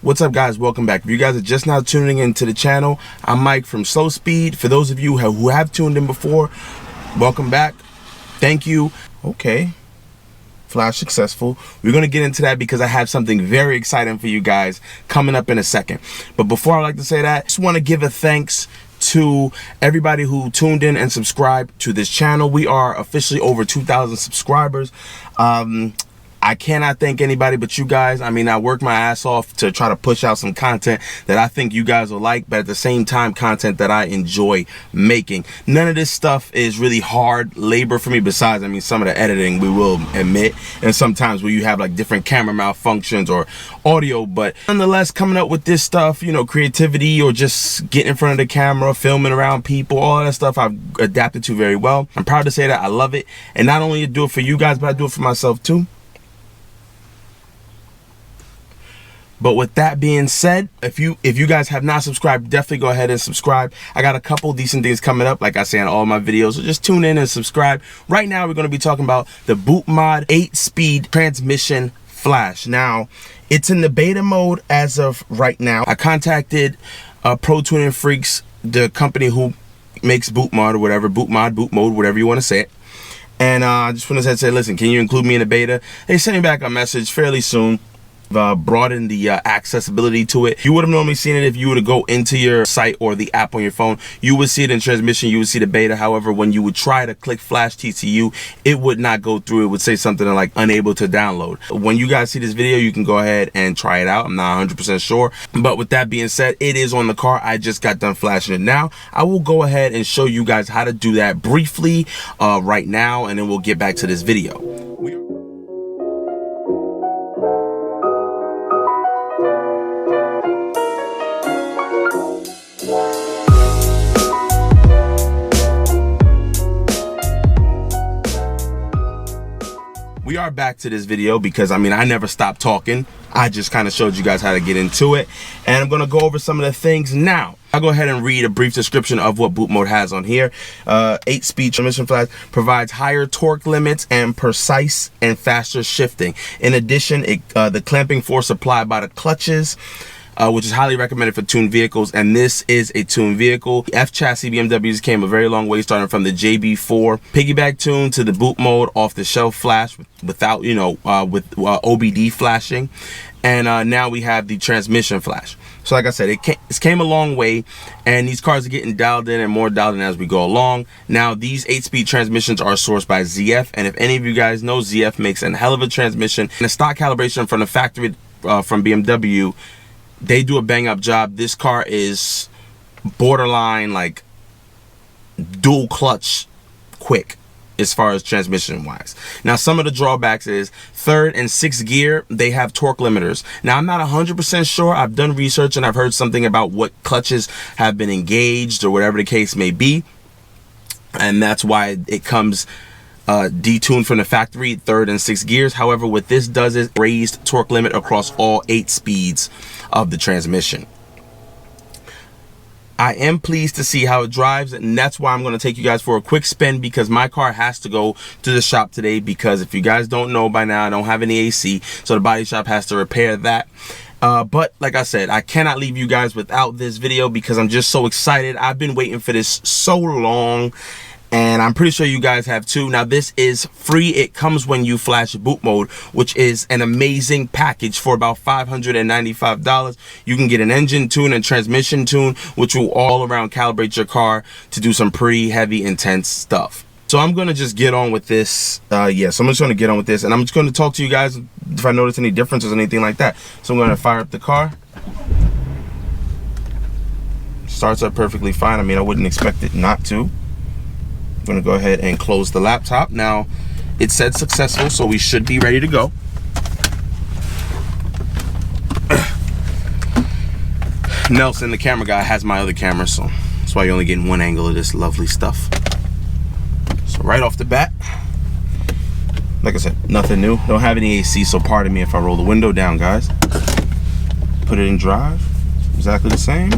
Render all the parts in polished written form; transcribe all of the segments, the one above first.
What's up, guys? Welcome back. If you guys are just now tuning into the channel, I'm Mike from Slow Speed. For those of you who have tuned in before, welcome back. Thank you. Okay, flash successful. We're going to get into that because I have something very exciting for you guys coming up in a second. But before I like to say that, I just want to give a thanks to everybody who tuned in and subscribed to this channel. We are officially over 2,000 subscribers. I cannot thank anybody but you guys. I mean, I work my ass off to try to push out some content that I think you guys will like, but at the same time, content that I enjoy making. None of this stuff is really hard labor for me, besides, I mean, some of the editing, we will admit, and sometimes where you have like different camera malfunctions or audio, but nonetheless, coming up with this stuff, you know, creativity or just getting in front of the camera, filming around people, all that stuff I've adapted to very well. I'm proud to say that I love it, and not only do it for you guys, but I do it for myself too. But with that being said, if you guys have not subscribed, definitely go ahead and subscribe. I got a couple decent things coming up, like I say in all my videos, so just tune in and subscribe. Right now, we're going to be talking about the BOOTMOD 8-speed transmission flash. Now, it's in the beta mode as of right now. I contacted Pro Tuning Freaks, the company who makes BOOTMOD or whatever, BOOTMOD, whatever you want to say it. And I just want to say, listen, can you include me in the beta? They sent me back a message fairly soon. Broaden the accessibility to it. You would have normally seen it if you were to go into your site or the app on your phone. You would see it in transmission, you would see the beta. However, when you would try to click flash TCU, it would not go through. It would say something like unable to download. When you guys see this video, you can go ahead and try it out. I'm not 100% sure, but with that being said, it is on the car. I just got done flashing it. Now I will go ahead and show you guys how to do that briefly right now, and then we'll get back to this video. We are back to this video because, I mean, I never stopped talking. I just kind of showed you guys how to get into it. And I'm going to go over some of the things now. I'll go ahead and read a brief description of what BOOTMOD has on here. 8-speed transmission flash provides higher torque limits and precise and faster shifting. In addition, the clamping force applied by the clutches, which is highly recommended for tuned vehicles, and this is a tuned vehicle. F chassis BMWs came a very long way, starting from the JB4 piggyback tune to the BOOTMOD off-the-shelf flash without, you know, with OBD flashing, and now we have the transmission flash. So like I said, it came a long way, and these cars are getting dialed in and more dialed in as we go along. Now, these 8-speed transmissions are sourced by ZF, and if any of you guys know, ZF makes a hell of a transmission. And the stock calibration from the factory from BMW, they do a bang-up job. This car is borderline like dual clutch quick as far as transmission wise. Now, some of the drawbacks is 3rd and 6th gear, they have torque limiters. Now, I'm not 100% sure. I've done research and I've heard something about what clutches have been engaged or whatever the case may be, and that's why it comes detuned from the factory, 3rd and 6th gears. However, what this does is raised torque limit across all 8 speeds of the transmission. I am pleased to see how it drives, and that's why I'm going to take you guys for a quick spin, because my car has to go to the shop today, because if you guys don't know by now, I don't have any AC, so the body shop has to repair that. But like I said, I cannot leave you guys without this video because I'm just so excited. I've been waiting for this so long, and I'm pretty sure you guys have too. Now, this is free. It comes when you flash BOOTMOD, which is an amazing package for about $595. You can get an engine tune and transmission tune, which will all around calibrate your car to do some pretty heavy, intense stuff. So I'm going to just get on with this. So I'm just going to get on with this, and I'm just going to talk to you guys if I notice any differences or anything like that. So I'm going to fire up the car. Starts up perfectly fine. I mean, I wouldn't expect it not to. I'm going to go ahead and close the laptop. Now, it said successful, so we should be ready to go. Nelson, the camera guy, has my other camera, so that's why you're only getting one angle of this lovely stuff. So right off the bat, like I said, nothing new. Don't have any AC, so pardon me if I roll the window down, guys. Put it in drive, exactly the same.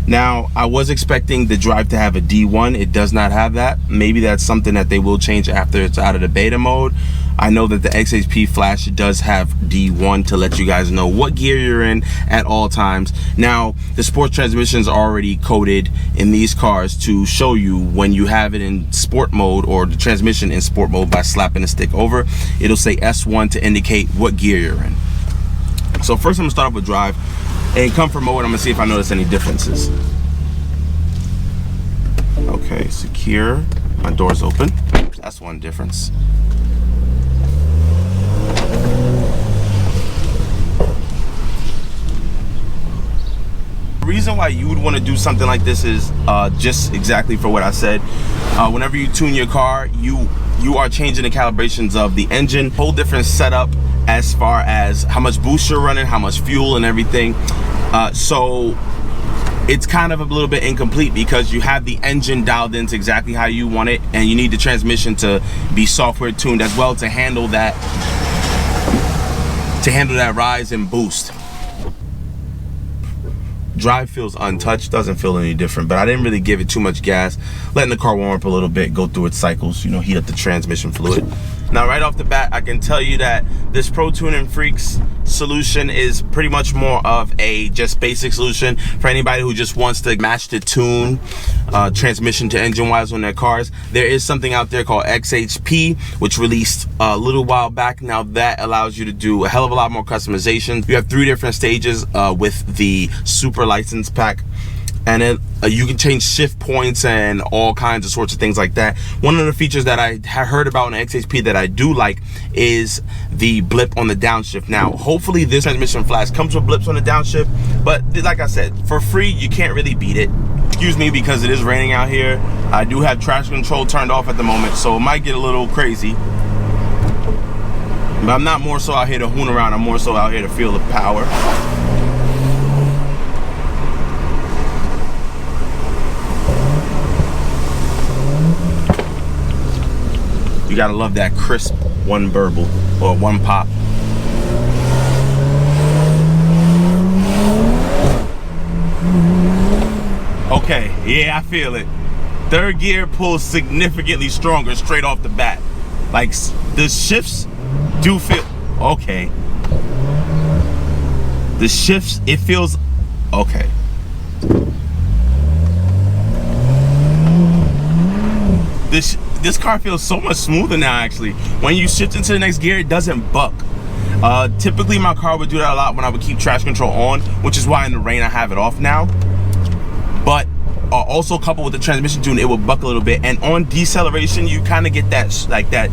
Now, I was expecting the drive to have a D1. It does not have that. Maybe that's something that they will change after it's out of the beta mode. I know that the XHP flash does have D1 to let you guys know what gear you're in at all times. Now, the sports transmissions are already coded in these cars to show you when you have it in sport mode, or the transmission in sport mode, by slapping the stick over. It'll say S1 to indicate what gear you're in. So first I'm gonna start off with drive. In comfort mode, I'm gonna see if I notice any differences. Okay, secure. My door's open. That's one difference. The reason why you would want to do something like this is just exactly for what I said. Whenever you tune your car, you are changing the calibrations of the engine. Whole different setup as far as how much boost you're running, how much fuel and everything. So it's kind of a little bit incomplete because you have the engine dialed into exactly how you want it, and you need the transmission to be software tuned as well to handle that rise in boost. Drive feels untouched, doesn't feel any different, but I didn't really give it too much gas, letting the car warm up a little bit, go through its cycles, you know, heat up the transmission fluid. Now right off the bat, I can tell you that this Pro Tuning Freaks solution is pretty much more of a just basic solution for anybody who just wants to match the tune transmission to engine wise on their cars. There is something out there called XHP, which released a little while back. Now that allows you to do a hell of a lot more customization. You have 3 different stages with the super license pack, and then you can change shift points and all kinds of sorts of things like that. One of the features that I heard about in XHP that I do like is the blip on the downshift. Now, hopefully this transmission flash comes with blips on the downshift, but like I said, for free, you can't really beat it. Excuse me, because it is raining out here. I do have traction control turned off at the moment, so it might get a little crazy. But I'm not more so out here to hoon around, I'm more so out here to feel the power. You gotta love that crisp one burble or one pop. Okay, yeah, I feel it. Third gear pulls significantly stronger straight off the bat. Like, the shifts do feel, okay. The shifts, it feels, okay. This car feels so much smoother now, actually. When you shift into the next gear, it doesn't buck. Typically my car would do that a lot when I would keep traction control on, which is why in the rain I have it off now. But also coupled with the transmission tune, it will buck a little bit. And on deceleration, you kind of get that like that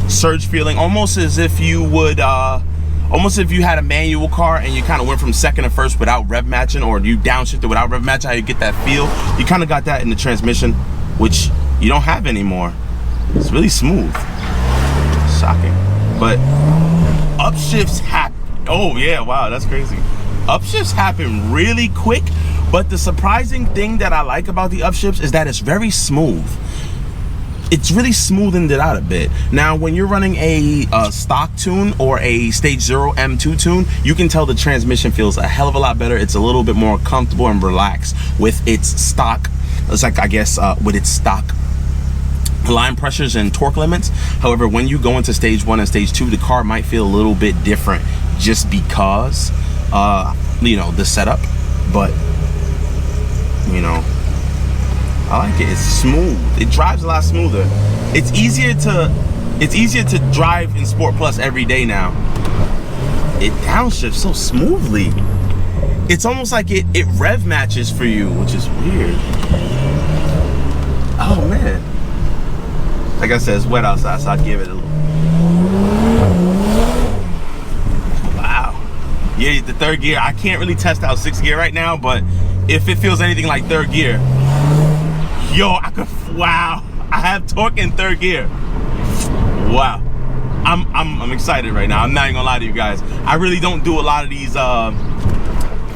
surge feeling, almost as if you would, almost if you had a manual car and you kind of went from second to first without rev matching, or you downshifted without rev matching, how you get that feel. You kind of got that in the transmission, which you don't have anymore. It's really smooth. Shocking. But upshifts happen. Oh yeah, wow, that's crazy. Upshifts happen really quick, but the surprising thing that I like about the upshifts is that it's very smooth. It's really smoothened it out a bit. Now, when you're running a stock tune or a stage 0 M2 tune, you can tell the transmission feels a hell of a lot better. It's a little bit more comfortable and relaxed with its stock. It's like, I guess, with its stock line pressures and torque limits. However, when you go into stage 1 and stage 2, the car might feel a little bit different just because you know, the setup. But you know, I like it. It's smooth. It drives a lot smoother. It's easier to drive in Sport Plus every day now. It downshifts so smoothly. It's almost like it rev matches for you, which is weird. Oh man. Like I said, it's wet outside, so I'll give it a little. Wow. Yeah, the third gear, I can't really test out 6th gear right now, but if it feels anything like 3rd gear, yo, wow. I have torque in 3rd gear. Wow. I'm excited right now. I'm not even gonna lie to you guys. I really don't do a lot of these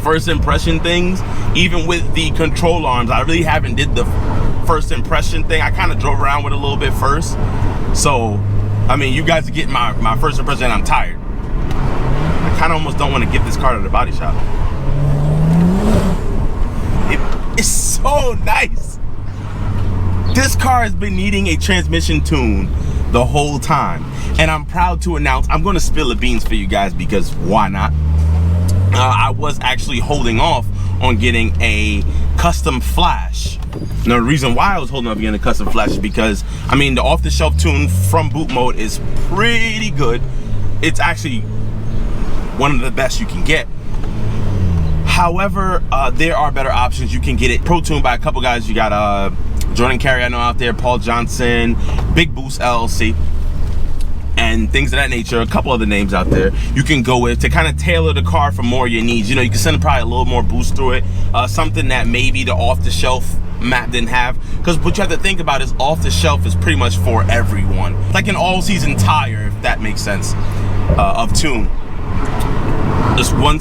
first impression things. Even with the control arms, I really haven't did the first impression thing. I kind of drove around with it a little bit first. So, I mean, you guys are getting my first impression, and I'm tired. I kind of almost don't want to give this car to the body shop. It's so nice. This car has been needing a transmission tune the whole time. And I'm proud to announce, I'm gonna spill the beans for you guys because why not? I was actually holding off on getting a custom flash. Now, the reason why I was holding off getting a custom flash is because, I mean, the off-the-shelf tune from Boot Mode is pretty good. It's actually one of the best you can get. However, there are better options. You can get it pro-tuned by a couple guys. You got Jordan Carey, I know out there, Paul Johnson, Big Boost LLC, and things of that nature. A couple other names out there you can go with to kind of tailor the car for more of your needs. You know, you can send probably a little more boost through it, something that maybe the off-the-shelf map didn't have. Because what you have to think about is off-the-shelf is pretty much for everyone, like an all-season tire, if that makes sense, of tune. Just one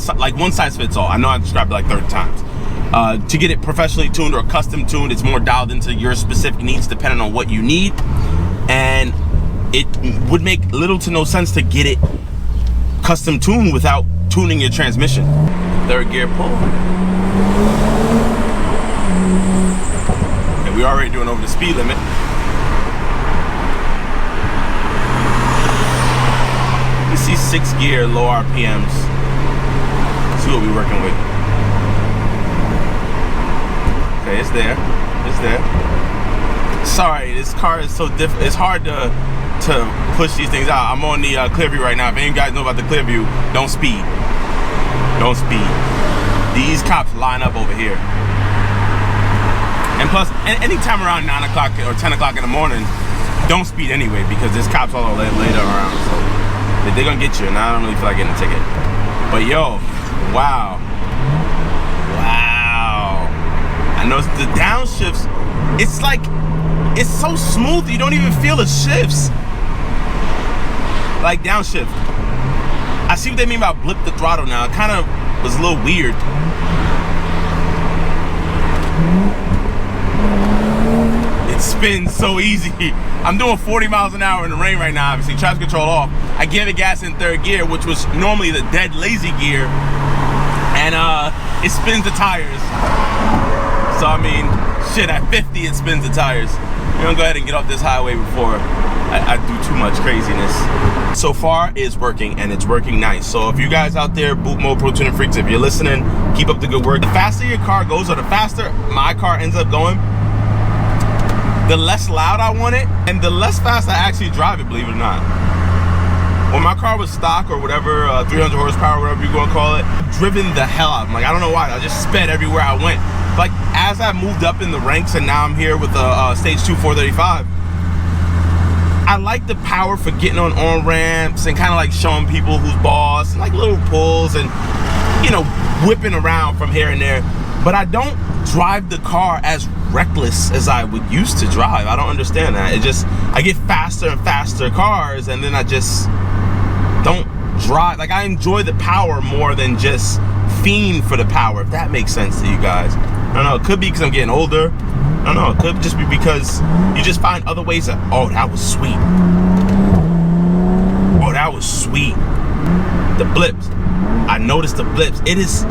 size fits all. I know I described it like 30 times. To get it professionally tuned or custom tuned, it's more dialed into your specific needs depending on what you need. And it would make little to no sense to get it custom tuned without tuning your transmission. Third gear pull. And we're already doing over the speed limit. You see 6th gear, low RPMs. See what we're working with. Okay, it's there. It's there. Sorry, this car is so different. It's hard to push these things out. I'm on the Clearview right now. If any of you guys know about the Clearview, don't speed. Don't speed. These cops line up over here. And plus, anytime around 9 o'clock or 10 o'clock in the morning, don't speed anyway, because there's cops all later around. So they're gonna get you, and I don't really feel like getting a ticket. But yo, wow. Wow. I know the downshifts, it's like, it's so smooth, you don't even feel the shifts. Like downshift. I see what they mean by blip the throttle now. It kind of was a little weird. It spins so easy. I'm doing 40 miles an hour in the rain right now, obviously, traction control off. I gave it gas in 3rd gear, which was normally the dead lazy gear, and it spins the tires. So I mean, shit, at 50 it spins the tires. We're gonna go ahead and get off this highway before I do too much craziness. So far, it's working, and it's working nice. So if you guys out there, Boot Mode Pro Tuning Freaks, if you're listening, keep up the good work. The faster your car goes, or the faster my car ends up going, the less loud I want it, and the less fast I actually drive it, believe it or not. When my car was stock or whatever, 300 horsepower, whatever you're gonna call it, I've driven the hell out. I'm like, I don't know why, I just sped everywhere I went. Like, as I moved up in the ranks, and now I'm here with a stage 2 435, I like the power for getting on ramps and kind of like showing people who's boss, and like little pulls and, you know, whipping around from here and there. But I don't drive the car as reckless as I would used to drive. I don't understand that. It just, I get faster and faster cars, and then I just don't drive. Like, I enjoy the power more than just fiend for the power, if that makes sense to you guys. I don't know, it could be because I'm getting older. I don't know, it could just be because you just find other ways that, oh, that was sweet. Oh, that was sweet. The blips. I noticed the blips. It is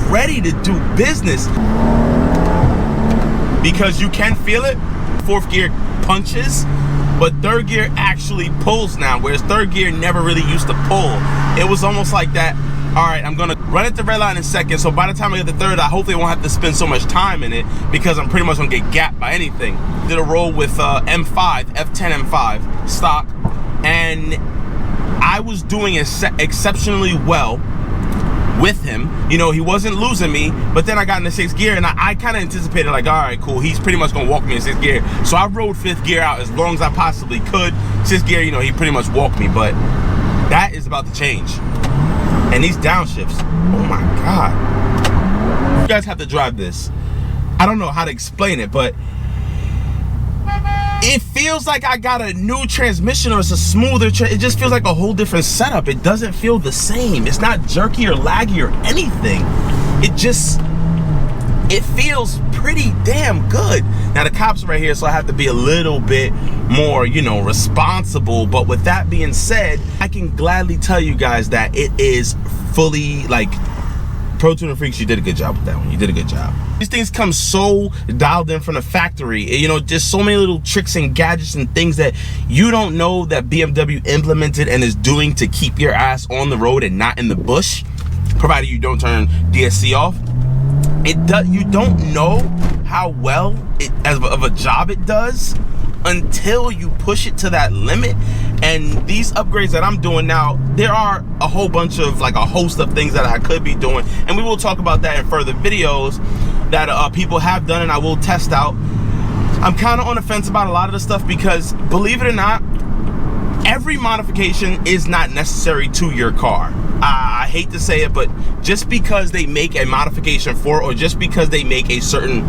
ready to do business. Because you can feel it. 4th gear punches, but 3rd gear actually pulls now, whereas 3rd gear never really used to pull. It was almost like that, all right, I'm gonna run at the red line in 2nd, so by the time I get the 3rd, I hopefully won't have to spend so much time in it, because I'm pretty much gonna get gapped by anything. Did a roll with M5, F10 M5, stock, and I was doing exceptionally well with him. You know, he wasn't losing me, but then I got into 6th gear, and I kind of anticipated, like, all right, cool, he's pretty much gonna walk me in 6th gear. So I rode 5th gear out as long as I possibly could. 6th gear, you know, he pretty much walked me, but that is about to change. And these downshifts, oh my God. You guys have to drive this. I don't know how to explain it, but it feels like I got a new transmission, or it's a smoother, it just feels like a whole different setup. It doesn't feel the same. It's not jerky or laggy or anything. It feels pretty damn good. Now the cops are right here, so I have to be a little bit more, you know, responsible. But with that being said, I can gladly tell you guys that it is fully, like, Pro Tuning Freaks, you did a good job with that one. You did a good job. These things come so dialed in from the factory. You know, just so many little tricks and gadgets and things that you don't know that BMW implemented and is doing to keep your ass on the road and not in the bush, provided you don't turn DSC off. You don't know how well of a job it does until you push it to that limit. And these upgrades that I'm doing now, there are a whole bunch of, like, a host of things that I could be doing, and we will talk about that in further videos that people have done and I will test out. I'm kind of on the fence about a lot of the stuff because, believe it or not, every modification is not necessary to your car. I hate to say it, but just because they make a modification for it, or just because they make a certain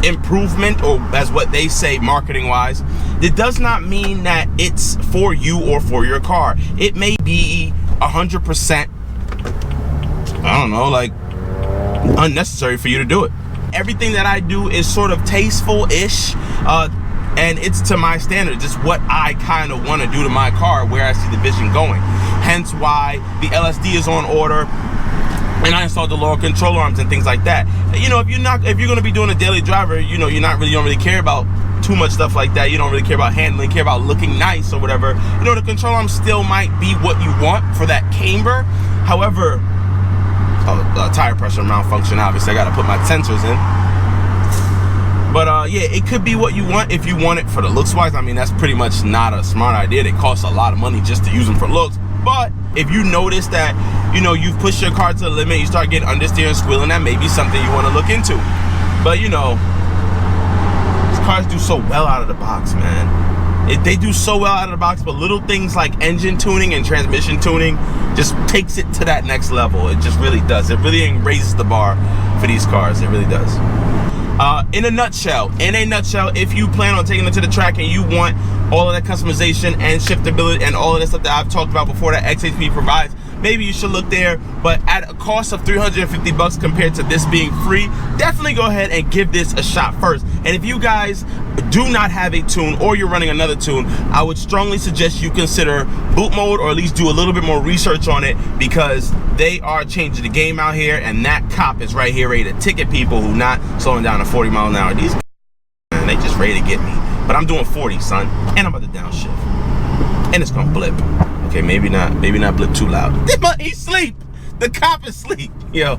improvement, or as what they say marketing wise, it does not mean that it's for you or for your car. It may be 100%, I don't know, like, unnecessary for you to do it. Everything that I do is sort of tasteful-ish, and it's to my standards. It's what I kind of want to do to my car, where I see the vision going. Hence why the LSD is on order, and I installed the lower control arms and things like that. You know, if you're going to be doing a daily driver, you know, you don't really care about too much stuff like that. You don't really care about handling, care about looking nice or whatever. You know, the control arm still might be what you want for that camber. However, tire pressure malfunction, obviously I got to put my sensors in. But yeah, it could be what you want if you want it for the looks wise. I mean, that's pretty much not a smart idea. It costs a lot of money just to use them for looks. But if you notice that, you know, you've pushed your car to the limit, you start getting understeer and squealing, that may be something you want to look into. But you know, these cars do so well out of the box, man. They do so well out of the box, but little things like engine tuning and transmission tuning just takes it to that next level. It just really does. It really raises the bar for these cars. It really does. In a nutshell, if you plan on taking it to the track and you want all of that customization and shiftability and all of that stuff that I've talked about before that XHP provides, maybe you should look there. But at a cost of $350 compared to this being free, definitely go ahead and give this a shot first. And if you guys do not have a tune, or you're running another tune, I would strongly suggest you consider boot mode, or at least do a little bit more research on it, because they are changing the game out here, and that cop is right here ready to ticket people who not slowing down to 40 miles an hour. These man, they just ready to get me. But I'm doing 40, son, and I'm about to downshift, and it's gonna blip. Okay, maybe not blip too loud. He's asleep. The cop is asleep. Yo.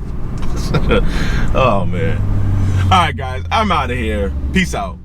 Oh man. All right, guys, I'm out of here. Peace out.